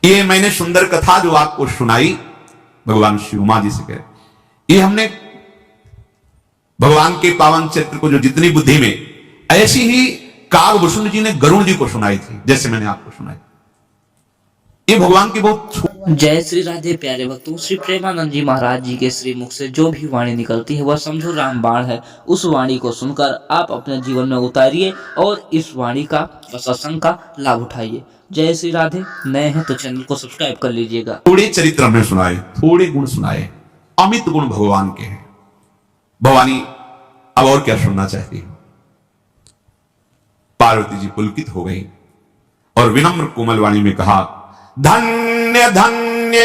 ये मैंने सुंदर कथा जो आपको सुनाई भगवान श्री उमा जी से कह, ये हमने भगवान के पावन चरित्र को जो जितनी बुद्धि में, ऐसी ही कागभूषण जी ने गरुड़ जी को सुनाई थी, जैसे मैंने आपको सुनाई। ये भगवान की बहुत। जय श्री राधे प्यारे भक्तों, श्री प्रेमानंद जी महाराज जी के श्री मुख से जो भी वाणी निकलती है वह समझो रामबाण है। उस वाणी को सुनकर आप अपने जीवन में उतारिए और इस वाणी का सत्संग का लाभ उठाइए। जय श्री राधे। नए हैं तो चैनल को सब्सक्राइब कर लीजिएगा। थोड़े चरित्र हमने सुनाए, थोड़े गुण सुनाए, अमित गुण भगवान के हैं। भवानी अब और क्या सुनना चाहती है? पार्वती जी पुलकित हो गई और विनम्र कोमल वाणी में कहा, धन्य धन्य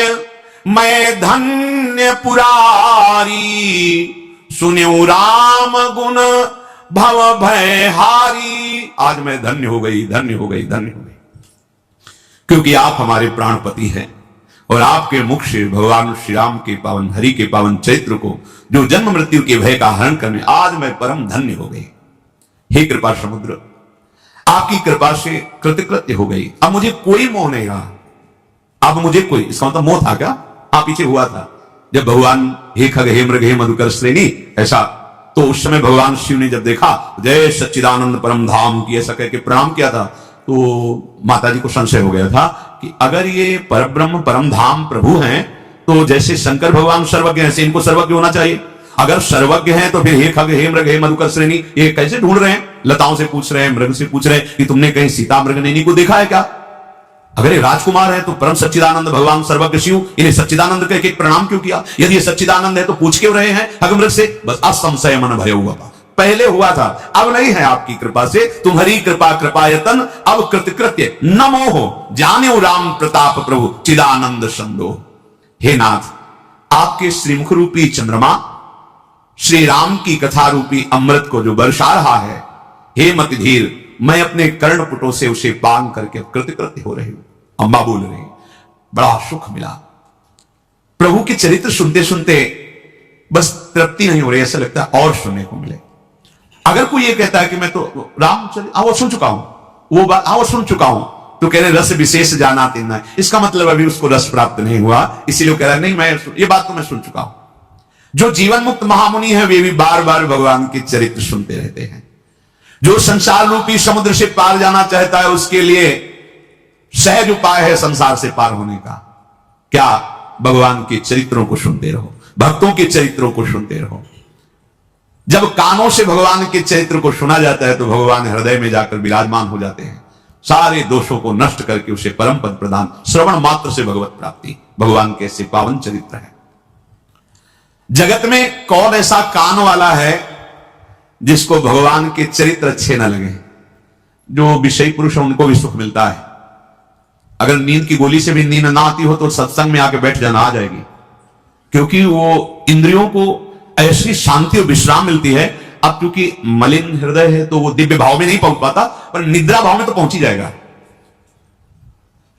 मैं धन्य पुरारी, सुन्यो राम गुण भव भय हारी। आज मैं धन्य हो गई, धन्य हो गई, धन्य हो गई, क्योंकि आप हमारे प्राणपति हैं और आपके मुख से भगवान श्री राम के पावन, हरि के पावन चरित्र को, जो जन्म मृत्यु के भय का हरण करने, आज मैं परम धन्य हो गई। हे कृपा समुद्र, आपकी कृपा से कृतकृत्य हो गई। अब मुझे कोई मोह नहीं रहा। अब मुझे कोई, इसका मतलब मोह था क्या? आप पीछे हुआ था जब भगवान हे खग हे मृग हे मधुकर श्रेणी, ऐसा तो उस समय भगवान शिव ने जब देखा जय सच्चिदानंद परम धाम की ऐसा कहकर प्रणाम किया था, तो माता जी को संशय हो गया था कि अगर ये परब्रह्म परम धाम प्रभु हैं तो जैसे शंकर भगवान सर्वज्ञ हैं, ऐसे इनको सर्वज्ञ होना चाहिए। अगर सर्वज्ञ हैं तो फिर हे खग हे मृग हे मधुकर श्रेणी ये कैसे ढूंढ रहे हैं? लताओं से पूछ रहे हैं, मृग से पूछ रहे हैं कि तुमने कहीं सीता मृग नैनी को देखा है क्या? अगर ये राजकुमार है तो परम सच्चिदानंद भगवान सर्वज्ञ शिव, इन्हें सच्चिदानंद कह के प्रणाम क्यों किया? यदि ये सच्चिदानंद है तो पूछ क्यों रहे हैं खग मृग से? बस असंशय मन भय हुआ, पहले हुआ था, अब नहीं है। आपकी कृपा से तुम्हारी कृपा कृपायतन अब कृतकृत्य नमो हो, जाने राम प्रताप प्रभु चिदानंद संदो। हे नाथ, आपके श्रीमुख रूपी चंद्रमा श्री राम की कथा रूपी अमृत को जो बरसा रहा है, हे मतिधीर, मैं अपने कर्णपुटों से उसे पान करके कृतकृत्य हो रही हूं। अम्बा बोल रही, बड़ा सुख मिला। प्रभु के चरित्र सुनते सुनते बस तृप्ति नहीं हो रही, ऐसा लगता है और सुनने को मिले। अगर कोई ये कहता है कि मैं तो रामचरित्र वो सुन चुका हूं, वो बात वो सुन चुका हूं, तो कह रहे रस विशेष जाना तेना है, इसका मतलब अभी उसको रस प्राप्त नहीं हुआ, इसीलिए कह रहा है नहीं मैं ये बात तो मैं सुन चुका हूं। जो जीवन मुक्त महामुनि है वे भी बार बार भगवान के चरित्र सुनते रहते हैं। जो संसार रूपी समुद्र से पार जाना चाहता है उसके लिए सहज उपाय है संसार से पार होने का। क्या? भगवान के चरित्रों को सुनते रहो, भक्तों के चरित्रों को सुनते रहो। जब कानों से भगवान के चरित्र को सुना जाता है तो भगवान हृदय में जाकर विराजमान हो जाते हैं, सारे दोषों को नष्ट करके उसे परम पद प्रदान, श्रवण मात्र से भगवत प्राप्ति। भगवान के ऐसे पावन चरित्र है। जगत में कौन ऐसा कान वाला है जिसको भगवान के चरित्र अच्छे न लगे? जो विषयी पुरुष है उनको भी सुख मिलता है। अगर नींद की गोली से भी नींद ना आती हो तो सत्संग में आके बैठ जाना, आ जाएगी, क्योंकि वो इंद्रियों को ऐसी शांति और विश्राम मिलती है। अब क्योंकि मलिन हृदय है तो वो दिव्य भाव में नहीं पहुंच पाता, पर निद्रा भाव में तो पहुंच ही जाएगा,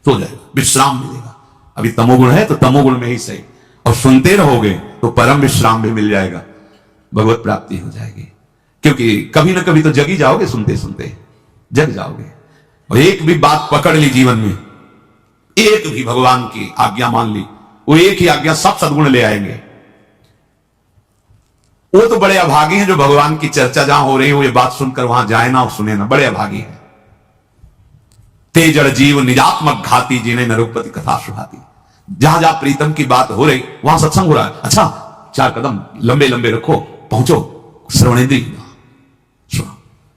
सो जाएगा, विश्राम मिलेगा। अभी तमोगुण है तो तमोगुण में ही सही, और सुनते रहोगे तो परम विश्राम भी मिल जाएगा, भगवत प्राप्ति हो जाएगी। क्योंकि कभी ना कभी तो जग ही जाओगे, सुनते सुनते जग जाओगे। और एक भी बात पकड़ ली जीवन में, एक भी भगवान की आज्ञा मान ली, वो एक ही आज्ञा सब सद्गुण ले आएंगे। वो तो बड़े अभागी हैं जो भगवान की चर्चा जहां हो रही हो ये बात सुनकर वहां जाए ना और सुने ना, बड़े अभागी हैं। ते जड़ जीव निजात्मक घाती, जिन्हें नरुपति कथा सुहाती। जहां जहां प्रीतम की बात हो रही वहां सत्संग हो रहा है, अच्छा 4 कदम लंबे लंबे रखो, पहुंचो श्रवणेंद्रिय,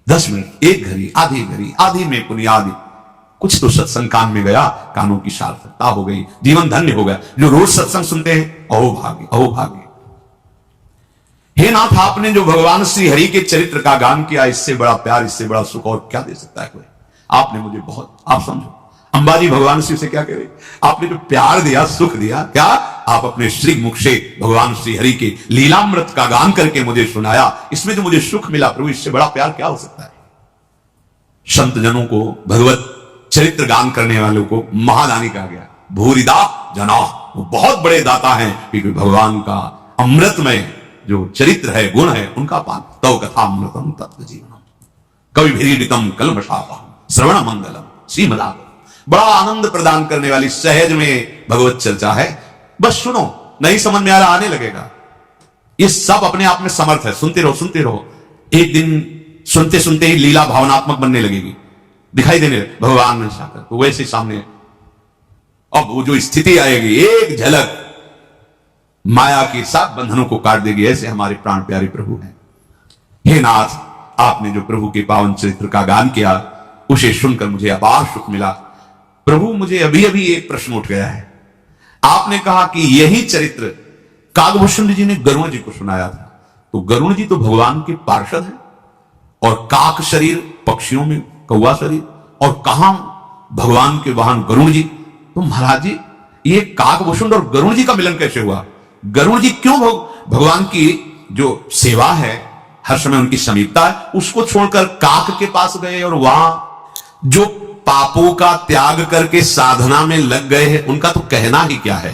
10 मिनट, 1 घड़ी, आधी घड़ी, आधी में पुनियादी, कुछ तो सत्संग कान में गया, कानों की सार्थकता हो गई, जीवन धन्य हो गया। जो रोज सत्संग सुनते हैं, अहो भाग्य, अहो भाग्य। हे नाथ, आपने जो भगवान श्री हरि के चरित्र का गान किया, इससे बड़ा प्यार, इससे बड़ा सुख और क्या दे सकता है कोई? आपने मुझे बहुत, आप समझो अंबाजी भगवान शिव से क्या कह रही, आपने जो प्यार दिया, सुख दिया, क्या आप अपने श्री मुख से भगवान श्री हरि के लीलामृत का गान करके मुझे सुनाया, इसमें जो मुझे सुख मिला प्रभु, इससे बड़ा प्यार क्या हो सकता है? संत जनों को, भगवत चरित्र गान करने वालों को महादानी कहा गया, भूरिदा जना, वो बहुत बड़े दाता हैं, क्योंकि भगवान का अमृतमय जो चरित्र है, गुण है, उनका पान। तव कथा अमृतम तत्व जीवनम, कवि भीड़ितम कलमशापम, श्रवण मंगलम श्रीमदागम, बड़ा आनंद प्रदान करने वाली सहज में भगवत चर्चा है। बस सुनो, नहीं समझ में आ रहा, आने लगेगा। ये सब अपने आप में समर्थ है, सुनते रहो सुनते रहो। एक दिन सुनते सुनते ही लीला भावनात्मक बनने लगेगी, दिखाई देने भगवान में साकर, तो वैसे सामने अब वो जो स्थिति आएगी, एक झलक माया के साथ बंधनों को काट देगी। ऐसे हमारे प्राण प्यारे प्रभु हैं। हे नाथ, आपने जो प्रभु के पावन चरित्र का गान किया, उसे सुनकर मुझे अपार सुख मिला। प्रभु, मुझे अभी अभी एक प्रश्न उठ गया है। आपने कहा कि यही चरित्र काकभूषण जी ने गरुण जी को सुनाया था, तो गरुण जी तो भगवान के पार्षद हैं, और काक शरीर पक्षियों में कौवा शरीर, और कहां भगवान के वाहन गरुण जी। तो महाराज जी, ये काकभूषण और गरुण जी का मिलन कैसे हुआ? गरुण जी क्यों भगवान की जो सेवा है, हर समय उनकी समीपता है, उसको छोड़कर काक के पास गए, और वहां जो पापों का त्याग करके साधना में लग गए हैं, उनका तो कहना ही क्या है।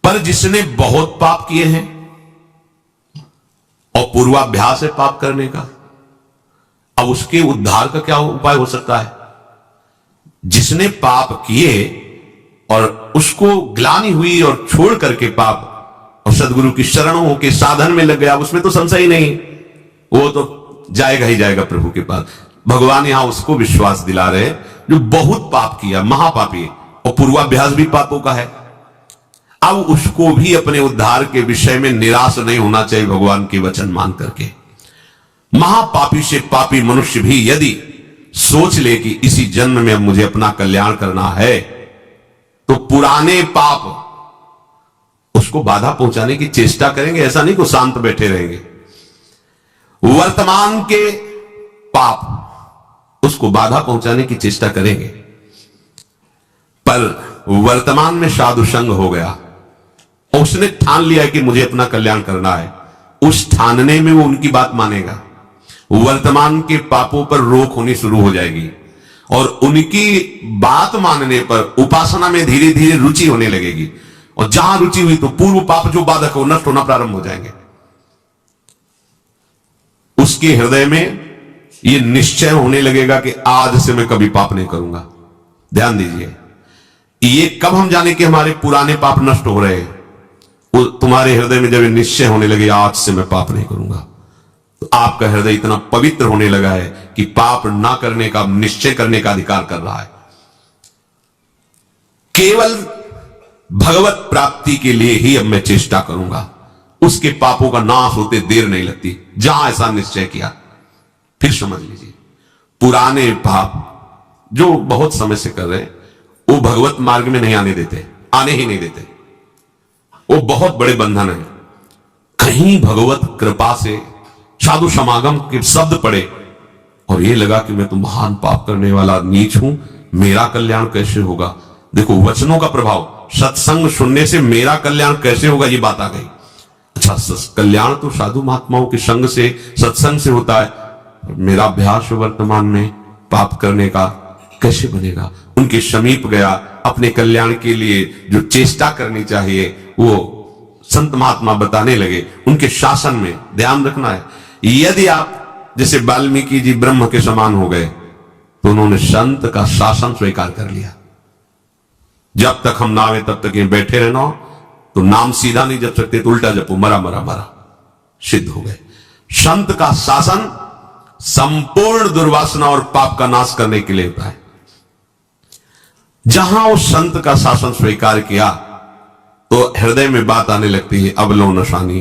पर जिसने बहुत पाप किए हैं और पूर्वाभ्यास है पाप करने का, अब उसके उद्धार का क्या उपाय हो सकता है? जिसने पाप किए और उसको ग्लानि हुई और छोड़ करके पाप, और सदगुरु की शरणों के साधन में लग गया, उसमें तो संशय ही नहीं, वो तो जाएगा ही जाएगा प्रभु के पास। भगवान यहां उसको विश्वास दिला रहे जो बहुत पाप किया, महापापी, और पूर्वाभ्यास भी पापों का है। अब उसको भी अपने उद्धार के विषय में निराश नहीं होना चाहिए भगवान के वचन मान करके। महापापी से पापी मनुष्य भी यदि सोच ले कि इसी जन्म में अब मुझे अपना कल्याण करना है, तो पुराने पाप उसको बाधा पहुंचाने की चेष्टा करेंगे। ऐसा नहीं कि शांत बैठे रहेंगे। वर्तमान के पाप उसको बाधा पहुंचाने की चेष्टा करेंगे, पर वर्तमान में साधु संग हो गया और उसने ठान लिया कि मुझे अपना कल्याण करना है, उस ठानने में वो उनकी बात मानेगा। वर्तमान के पापों पर रोक होनी शुरू हो जाएगी, और उनकी बात मानने पर उपासना में धीरे धीरे रुचि होने लगेगी, और जहां रुचि हुई तो पूर्व पाप जो बाधक हो नष्ट होना प्रारंभ हो जाएंगे। उसके हृदय में यह निश्चय होने लगेगा कि आज से मैं कभी पाप नहीं करूंगा। ध्यान दीजिए, ये कब हम जाने कि हमारे पुराने पाप नष्ट हो रहे हैं? तुम्हारे हृदय में जब निश्चय होने लगे आज से मैं पाप नहीं करूंगा, तो आपका हृदय इतना पवित्र होने लगा है कि पाप ना करने का निश्चय करने का अधिकार कर रहा है। केवल भगवत प्राप्ति के लिए ही अब मैं चेष्टा करूंगा, उसके पापों का नाश होते देर नहीं लगती। जहां ऐसा निश्चय किया, फिर समझ लीजिए, पुराने पाप जो बहुत समय से कर रहे हैं, वो भगवत मार्ग में नहीं आने देते, आने ही नहीं देते। वो बहुत बड़े बंधन है। कहीं भगवत कृपा से साधु समागम के शब्द पड़े और ये लगा कि मैं तो महान पाप करने वाला नीच हूं, मेरा कल्याण कैसे होगा? देखो, वचनों का प्रभाव, सत्संग सुनने से मेरा कल्याण कैसे होगा, ये बात आ गई। अच्छा, कल्याण तो साधु महात्माओं के संग से, सत्संग से होता है, मेरा अभ्यास वर्तमान में पाप करने का कैसे बनेगा? उनके समीप गया, अपने कल्याण के लिए जो चेष्टा करनी चाहिए वो संत महात्मा बताने लगे। उनके शासन में ध्यान रखना है। यदि आप जैसे वाल्मीकि जी ब्रह्म के समान हो गए, तो उन्होंने संत का शासन स्वीकार कर लिया। जब तक हम ना आवे तब तक ये बैठे रहना, तो नाम सीधा नहीं जप सकते, तो उल्टा जपो, मरा मरा मरा, सिद्ध हो गए। संत का शासन संपूर्ण दुर्वासना और पाप का नाश करने के लिए होता है। जहां उस संत का शासन स्वीकार किया, तो हृदय में बात आने लगती है, अब लो नशानी,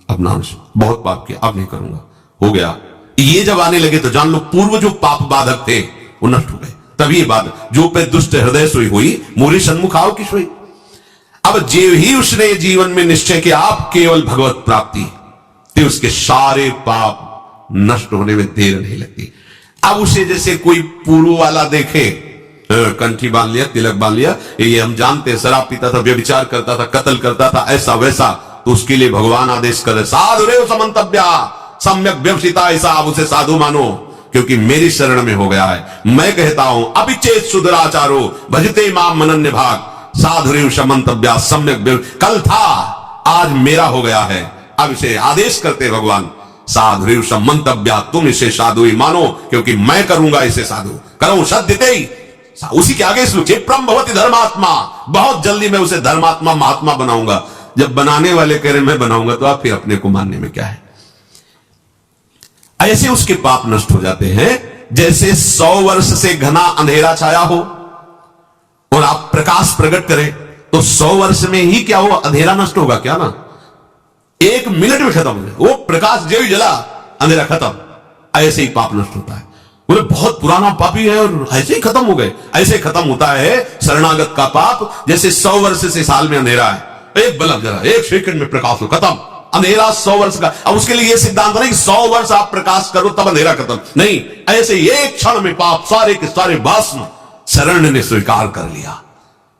अब ना, बहुत पाप किया, अब नहीं करूंगा, हो गया। ये जब आने लगे तो जान लो पूर्व जो पाप बाधक थे वो नष्ट हो गए। तभी ये बात, जो पे दुष्ट हृदय सोई हुई, मोरी सन्मुख आओ की सोई। अब जे ही उसने जीवन में निश्चय किया आप केवल भगवत प्राप्ति, तो उसके सारे पाप नष्ट होने में देर नहीं लगती। अब उसे जैसे कोई पूर्व वाला देखे, कंठी बांध लिया, तिलक बांध लिया, ये हम जानते हैं, शराब पीता था, व्यभिचार करता था, कत्ल करता था, ऐसा वैसा, तो उसके लिए भगवान आदेश करे, साधु रे समंतव्या सम्यक व्यवसिता, ऐसा आप उसे साधु मानो, क्योंकि मेरी शरण में हो गया है। मैं कहता हूं अभिचेत सुधराचारो भजते माम मनन्य भाग, साधु रे समंतव्या सम्यक, कल था आज मेरा हो गया है। अब इसे आदेश करते भगवान, साधु रे समंतव्या, तुम इसे साधु ही मानो, क्योंकि मैं करूंगा इसे साधु। करो सद्यते उसी के आगे श्लोक, क्षिप्रम भवति धर्मात्मा, बहुत जल्दी मैं उसे धर्मात्मा महात्मा बनाऊंगा। जब बनाने वाले कह रहे मैं बनाऊंगा, तो आप फिर अपने को मानने में क्या है। ऐसे उसके पाप नष्ट हो जाते हैं जैसे 100 वर्ष से घना अंधेरा छाया हो और आप प्रकाश प्रकट करें, तो 100 वर्ष में ही क्या हो, अंधेरा नष्ट होगा क्या ना, 1 मिनट में खत्म हो जाए। वो प्रकाश जो ही जला, अंधेरा खत्म। ऐसे ही पाप नष्ट होता है। बोले बहुत पुराना पापी है और ऐसे ही खत्म हो गए। ऐसे खत्म होता है शरणागत का पाप, जैसे 100 वर्ष से साल में अंधेरा है, एक बल्ब जला, 1 सेकंड में प्रकाश हो, खत्म। अंधेरा 100 वर्ष का। अब उसके लिए यह सिद्धांत नहीं कि 100 वर्ष आप प्रकाश करो तब अंधेरा खत्म, नहीं, ऐसे एक क्षण में पाप सारे के सारे भस्म शरण ने स्वीकार कर लिया।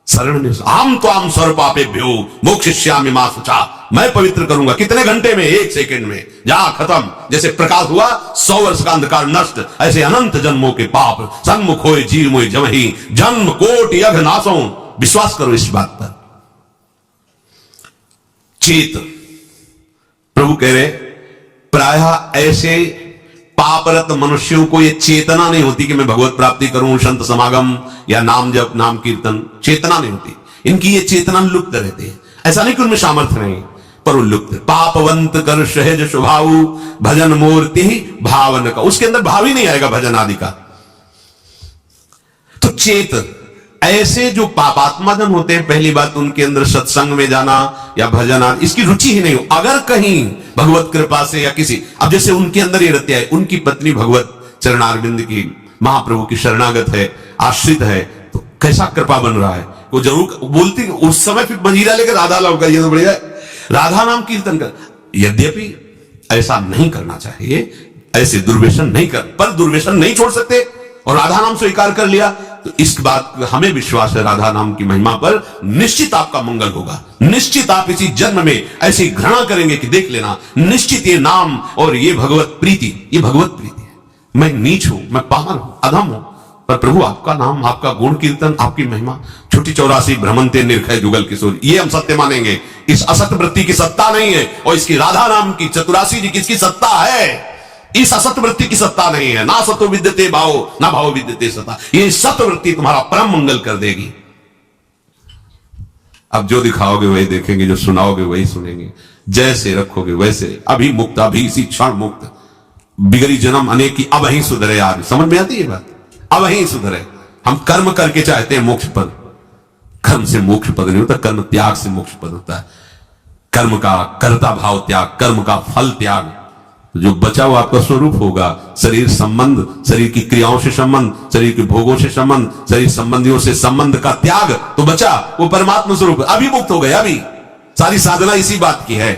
शरण ने, आम तो आम सर्व पापेभ्यो मोक्षयिष्यामि मा शुचा, मैं पवित्र करूंगा। कितने घंटे में, 1 सेकंड में, जा खत्म। जैसे प्रकाश हुआ, 100 वर्ष का अंधकार नष्ट, ऐसे अनंत जन्मों के पाप सन्मुख होए जीव मोहि जमहि, जन्म कोटि यज्ञ नासों। विश्वास करो इस बात पर। चेत, प्रभु कह रहे प्रायः ऐसे पापरत मनुष्यों को यह चेतना नहीं होती कि मैं भगवत प्राप्ति करूं, संत समागम या नाम जप नाम कीर्तन, चेतना नहीं होती इनकी। ये चेतना लुप्त रहती है। ऐसा नहीं कि उनमें सामर्थ्य नहीं, पर वो लुप्त। पापवंत कर सहज स्वभाव भजन मूर्ति भावन का, उसके अंदर भाव ही नहीं आएगा भजन आदि का। तो चेत, ऐसे जो पापात्मा जन होते हैं, पहली बात उनके अंदर सत्संग में जाना या भजन आदि इसकी रुचि ही नहीं हो। अगर कहीं भगवत कृपा से या किसी, अब जैसे उनके अंदर ये रहते हैं, उनकी पत्नी भगवत चरणारविंद की, महाप्रभु की शरणागत है, आश्रित है, तो कैसा कृपा बन रहा है। वो जरूर बोलती, उस समय फिर मंजीरा लेकर राधा लाओ कर, ये तो बढ़िया, राधा नाम कीर्तन कर। यद्यपि ऐसा नहीं करना चाहिए, ऐसे दुर्व्यसन नहीं कर, पर दुर्व्यसन नहीं छोड़ सकते और राधा नाम स्वीकार कर लिया, तो इस बात हमें विश्वास है राधा नाम की महिमा पर निश्चित आपका मंगल होगा। निश्चित आप इसी जन्म में ऐसी घृणा करेंगे कि देख लेना, निश्चित ये नाम और ये भगवत प्रीति, ये भगवत प्रीति है। मैं नीच हूं, मैं पामर हूं, अधम हूं, पर प्रभु आपका नाम, आपका गुण कीर्तन, आपकी महिमा, छुट्टी 84 भ्रमंते निर्खय जुगल किशोर, ये हम सत्य मानेंगे। इस असत वृत्ति की सत्ता नहीं है, और इसकी राधा नाम की 84 जी किसकी सत्ता है। इस असत वृत्ति की सत्ता नहीं है। ना सतो विद्यते भाव, ना भाव विद्यते सत्ता। ये सत्य वृत्ति तुम्हारा परम मंगल कर देगी। अब जो दिखाओगे वही देखेंगे, जो सुनाओगे वही सुनेंगे, जैसे रखोगे वैसे। अभी मुक्त, अभी इसी क्षण मुक्त, बिगड़ी जन्म अनेक की, अब ही सुधरे। आज समझ में आती है बात, अब ही सुधरे। हम कर्म करके चाहते हैं मोक्ष पद, कर्म से मोक्ष पद नहीं होता, कर्म त्याग से मोक्ष पद होता है। कर्म का कर्ता भाव त्याग, कर्म का फल त्याग, जो बचा हुआ आपका स्वरूप होगा। शरीर संबंध, शरीर की क्रियाओं से संबंध, शरीर के भोगों से संबंध, शरीर संबंधियों से संबंध का त्याग, तो बचा वो परमात्मा स्वरूप। अभी मुक्त हो गए। अभी सारी साधना इसी बात की है।